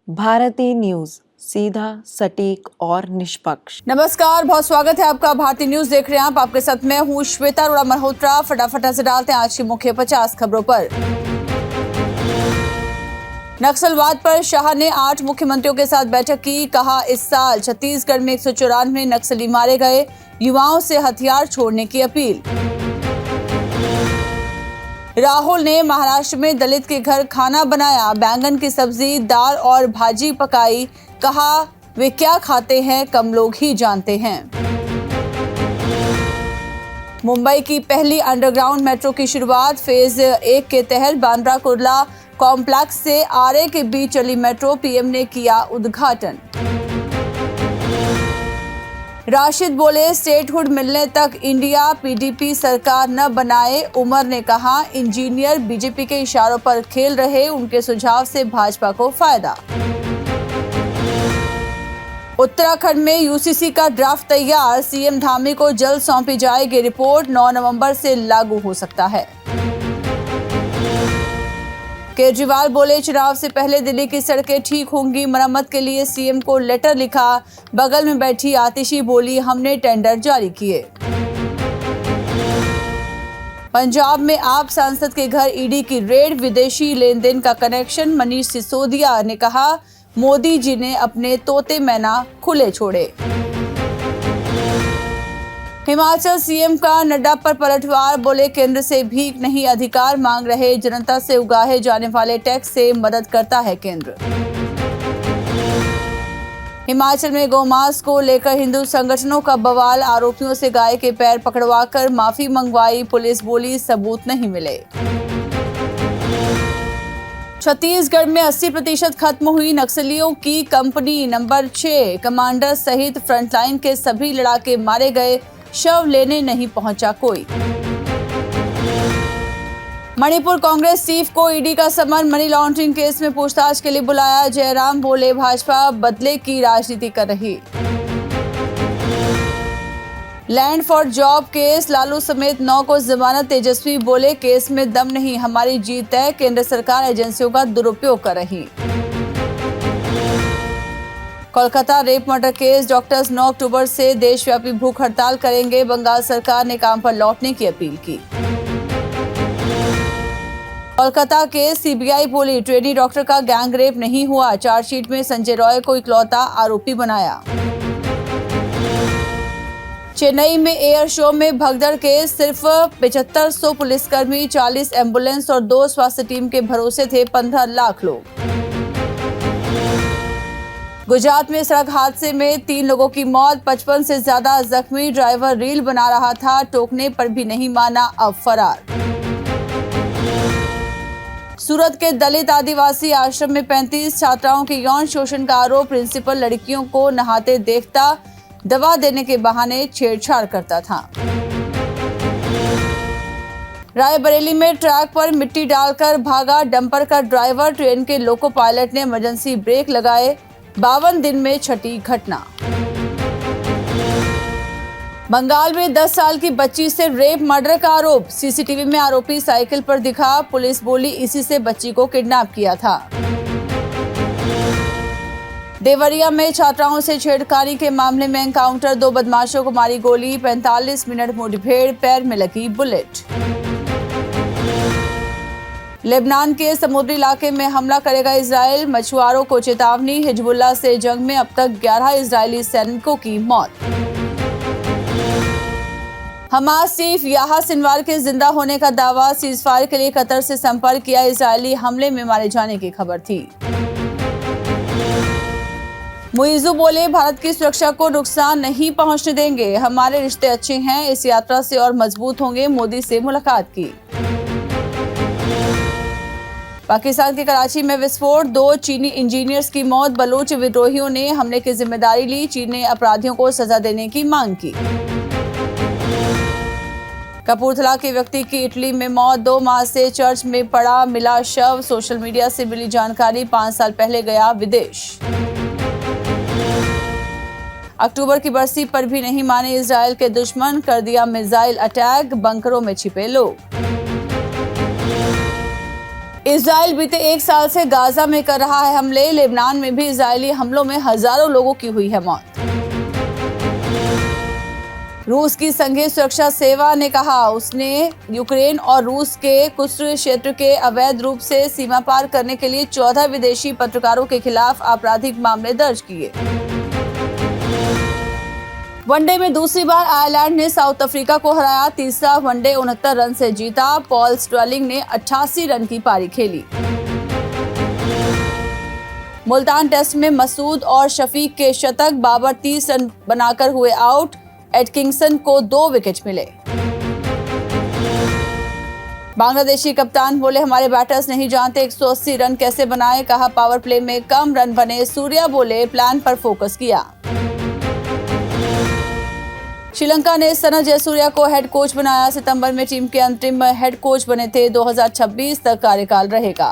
Bharti news, सीधा, सटीक और निष्पक्ष। नमस्कार, बहुत स्वागत है आपका। भारती न्यूज देख रहे हैं आप। आपके साथ मैं हूं श्वेता अरोड़ा मल्होत्रा। फटाफट से डालते हैं आज की मुख्य 50 खबरों पर। नक्सलवाद पर शाह ने 8 मुख्यमंत्रियों के साथ बैठक की। कहा, इस साल छत्तीसगढ़ में 194 नक्सली मारे गए। युवाओं से हथियार छोड़ने की अपील। राहुल ने महाराष्ट्र में दलित के घर खाना बनाया। बैंगन की सब्जी, दाल और भाजी पकाई। कहा, वे क्या खाते हैं कम लोग ही जानते हैं। मुंबई की पहली अंडरग्राउंड मेट्रो की शुरुआत। फेज 1 के तहत बांद्रा कुर्ला कॉम्प्लेक्स से आरए के बीच चली मेट्रो। पीएम ने किया उद्घाटन। राशिद बोले, स्टेटहुड मिलने तक इंडिया पीडीपी सरकार न बनाए। उमर ने कहा, इंजीनियर बीजेपी के इशारों पर खेल रहे। उनके सुझाव से भाजपा को फायदा। उत्तराखंड में यूसीसी का ड्राफ्ट तैयार। सीएम धामी को जल्द सौंपी जाएगी रिपोर्ट। 9 नवंबर से लागू हो सकता है। केजरीवाल बोले, चुनाव से पहले दिल्ली की सड़कें ठीक होंगी। मरम्मत के लिए सीएम को लेटर लिखा। बगल में बैठी आतिशी बोली, हमने टेंडर जारी किए। पंजाब में आप सांसद के घर ईडी की रेड। विदेशी लेन देन का कनेक्शन। मनीष सिसोदिया ने कहा, मोदी जी ने अपने तोते मैना खुले छोड़े। हिमाचल सीएम का नड्डा पर पलटवार। बोले, केंद्र से भीख नहीं अधिकार मांग रहे। जनता से उगाहे जाने वाले टैक्स से मदद करता है केंद्र। हिमाचल में गौमांस को लेकर हिंदू संगठनों का बवाल। आरोपियों से गाय के पैर पकड़वाकर माफी मंगवाई। पुलिस बोली, सबूत नहीं मिले। छत्तीसगढ़ में 80% खत्म हुई नक्सलियों की कंपनी। नंबर 6 कमांडर सहित फ्रंटलाइन के सभी लड़ाके मारे गए। शव लेने नहीं पहुंचा कोई। मणिपुर कांग्रेस चीफ को ईडी का समन। मनी लॉन्ड्रिंग केस में पूछताछ के लिए बुलाया। जयराम बोले, भाजपा बदले की राजनीति कर रही। Land for job case. Lalu समेत 9 को जमानत। तेजस्वी बोले, केस में दम नहीं, हमारी जीत है। केंद्र सरकार एजेंसियों का दुरुपयोग कर रही। Kolkata rape murder case. Doctors 9 अक्टूबर से देशव्यापी भूख हड़ताल करेंगे। बंगाल सरकार ने काम पर लौटने की अपील की। कोलकाता के सीबीआई बोली, ट्रेनी डॉक्टर का गैंग रेप नहीं हुआ। चार्जशीट में संजय रॉय को इकलौता आरोपी बनाया। चेन्नई में एयर शो में भगदड़ केस। सिर्फ 7500 पुलिसकर्मी, 40 एम्बुलेंस और 2 स्वास्थ्य टीम के भरोसे थे 15 लाख लोग। गुजरात में सड़क हादसे में 3 लोगों की मौत। 55 से ज्यादा जख्मी। ड्राइवर रील बना रहा था, टोकने पर भी नहीं माना, अब फरार। सूरत के दलित आदिवासी आश्रम में 35 छात्राओं के यौन शोषण का आरोप। प्रिंसिपल लड़कियों को नहाते देखता, दवा देने के बहाने छेड़छाड़ करता था। रायबरेली में ट्रैक पर मिट्टी डालकर भागा डंपर का ड्राइवर। ट्रेन के लोको पायलट ने इमरजेंसी ब्रेक लगाए। 52 दिन में छठी घटना। बंगाल में 10 साल की बच्ची से रेप मर्डर का आरोप। सीसीटीवी में आरोपी साइकिल पर दिखा। पुलिस बोली, इसी से बच्ची को किडनैप किया था। देवरिया में छात्राओं से छेड़खानी के मामले में एनकाउंटर। 2 बदमाशों को मारी गोली। 45 मिनट मुठभेड़, पैर में लगी बुलेट। लेबनान के समुद्री इलाके में हमला करेगा इजराइल। मछुआरों को चेतावनी। हिजबुल्लाह से जंग में अब तक 11 इजरायली सैनिकों की मौत। हमास चीफ याह्या सिनवार के जिंदा होने का दावा। सीजफायर के लिए कतर से संपर्क किया। इजरायली हमले में मारे जाने की खबर थी। मुइज़ू बोले, भारत की सुरक्षा को नुकसान नहीं पहुंचने देंगे। हमारे रिश्ते अच्छे हैं, इस यात्रा से और मजबूत होंगे। मोदी से मुलाकात की। पाकिस्तान के कराची में विस्फोट। 2 चीनी इंजीनियर्स की मौत। बलूच विद्रोहियों ने हमले की जिम्मेदारी ली। चीन ने अपराधियों को सजा देने की मांग की। कपूरथला के व्यक्ति की इटली में मौत। 2 माह से चर्च में पड़ा मिला शव। सोशल मीडिया से मिली जानकारी। 5 साल पहले गया विदेश। अक्टूबर की बरसी पर भी नहीं माने इजराइल के दुश्मन। कर दिया मिसाइल अटैक। बंकरों में छिपे लोग। इजराइल बीते 1 साल से गाजा में कर रहा है हमले। लेबनान में भी इजरायली हमलों में हजारों लोगों की हुई है मौत। रूस की संघीय सुरक्षा सेवा ने कहा उसने यूक्रेन और रूस के कुछ क्षेत्र के अवैध रूप से सीमा पार करने के लिए 14 विदेशी पत्रकारों के खिलाफ आपराधिक मामले दर्ज किए। वनडे में दूसरी बार आयरलैंड ने साउथ अफ्रीका को हराया। तीसरा वनडे 69 रन से जीता। पॉल स्टर्लिंग ने 88 रन की पारी खेली। मुल्तान टेस्ट में मसूद और शफीक के शतक, बाबर 30 रन बनाकर हुए आउट। एटकिंसन को 2 विकेट मिले। बांग्लादेशी कप्तान बोले हमारे बैटर्स नहीं जानते 180 रन कैसे बनाए, कहा पावर प्ले में कम रन बने। सूर्या बोले प्लान पर फोकस किया। श्रीलंका ने सना जयसूर्या को हेड कोच बनाया। सितंबर में टीम के अंतरिम हेड कोच बने थे। 2026 तक कार्यकाल रहेगा।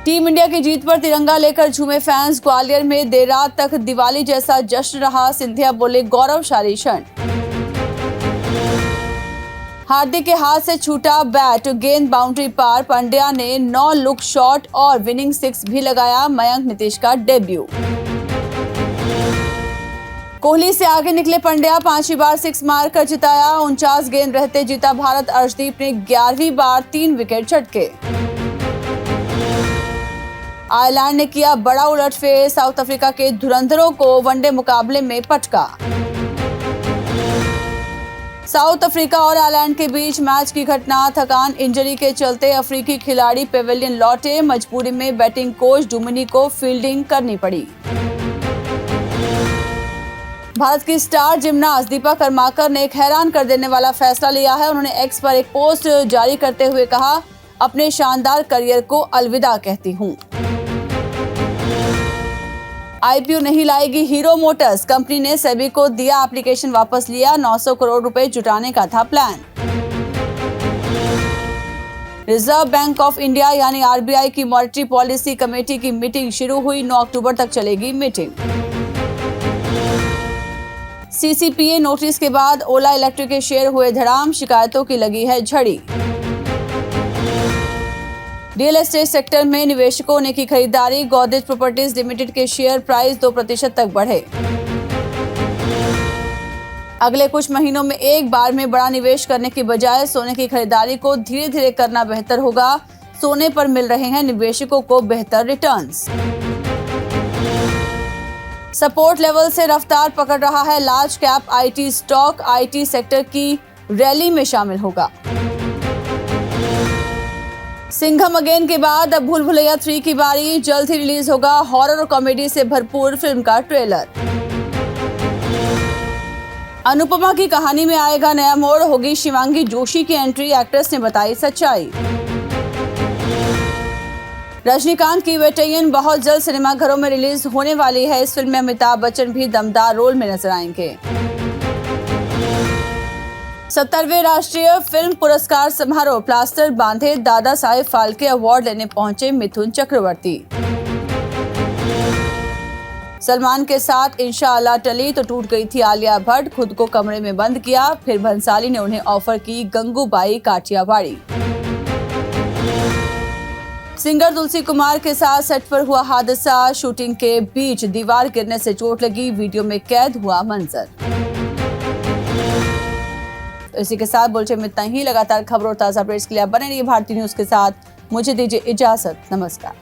टीम इंडिया की जीत पर तिरंगा लेकर झूमे फैंस। ग्वालियर में देर रात तक दिवाली जैसा जश्न रहा। सिंधिया बोले गौरवशाली क्षण। हार्दिक के हाथ से छूटा बैट, गेंद बाउंड्री पार। पांड्या ने 9 लुक शॉट और विनिंग 6 भी लगाया। मयंक नीतीश का डेब्यू। कोहली से आगे निकले पंड्या, 5वीं बार 6 मारकर जिताया। 49 गेंद रहते जीता भारत। अर्शदीप ने 11वीं बार 3 विकेट झटके। आयरलैंड ने किया बड़ा उलटफेर। साउथ अफ्रीका के धुरंधरों को वनडे मुकाबले में पटका। साउथ अफ्रीका और आयरलैंड के बीच मैच की घटना। थकान इंजरी के चलते अफ्रीकी खिलाड़ी पेविलियन लौटे। मजबूरी में बैटिंग कोच डुमिनी को फील्डिंग करनी पड़ी। भारत की स्टार जिमनास्ट दीपा कर्माकर ने एक हैरान कर देने वाला फैसला लिया है। उन्होंने एक्स पर एक पोस्ट जारी करते हुए कहा, अपने शानदार करियर को अलविदा कहती हूं। आईपीओ नहीं लाएगी हीरो मोटर्स। कंपनी ने सेबी को दिया एप्लीकेशन वापस लिया। 900 करोड़ रुपए जुटाने का था plan. Reserve bank of India यानी आरबीआई की मॉनेटरी पॉलिसी कमेटी की मीटिंग शुरू हुई। 9 अक्टूबर तक चलेगी मीटिंग। सीसीपीए नोटिस के बाद ओला इलेक्ट्रिक के शेयर हुए धड़ाम। शिकायतों की लगी है झड़ी। रियल एस्टेट सेक्टर में निवेशकों ने की खरीदारी। गोदरेज प्रॉपर्टीज लिमिटेड के शेयर प्राइस 2% तक बढ़े। अगले कुछ महीनों में एक बार में बड़ा निवेश करने की बजाय सोने की खरीदारी को धीरे धीरे करना बेहतर होगा। सोने पर मिल रहे हैं निवेशकों को बेहतर रिटर्न्स। सपोर्ट लेवल से रफ्तार पकड़ रहा है large cap IT stock. IT sector की रैली में शामिल होगा। सिंघम अगेन के बाद अब भूल भुलैया 3 की बारी। जल्द ही रिलीज होगा हॉरर और कॉमेडी से भरपूर फिल्म का ट्रेलर। अनुपमा की कहानी में आएगा नया मोड़। होगी शिवांगी जोशी की एंट्री। एक्ट्रेस ने बताई सच्चाई। रजनीकांत की वेटेरियन बहुत जल्द सिनेमाघरों में रिलीज होने वाली है। इस फिल्म में अमिताभ बच्चन भी दमदार रोल में नजर आएंगे। 70वें राष्ट्रीय फिल्म पुरस्कार समारोह। प्लास्टर बांधे दादा साहेब फाल्के अवार्ड लेने पहुंचे मिथुन चक्रवर्ती। सलमान के साथ इंशाअल्लाह टली तो टूट गई थी आलिया भट्ट। खुद को कमरे में बंद किया, फिर भंसाली ने उन्हें ऑफर की गंगूबाई काठियावाड़ी। सिंगर तुलसी कुमार के साथ सेट पर हुआ हादसा। शूटिंग के बीच दीवार गिरने से चोट लगी। वीडियो में कैद हुआ मंजर। तो इसी के साथ बुलेटिन में इतना ही। लगातार खबरों और ताजा अपडेट्स के लिए बने रहिए भारतीय न्यूज के साथ। मुझे दीजिए इजाजत। नमस्कार।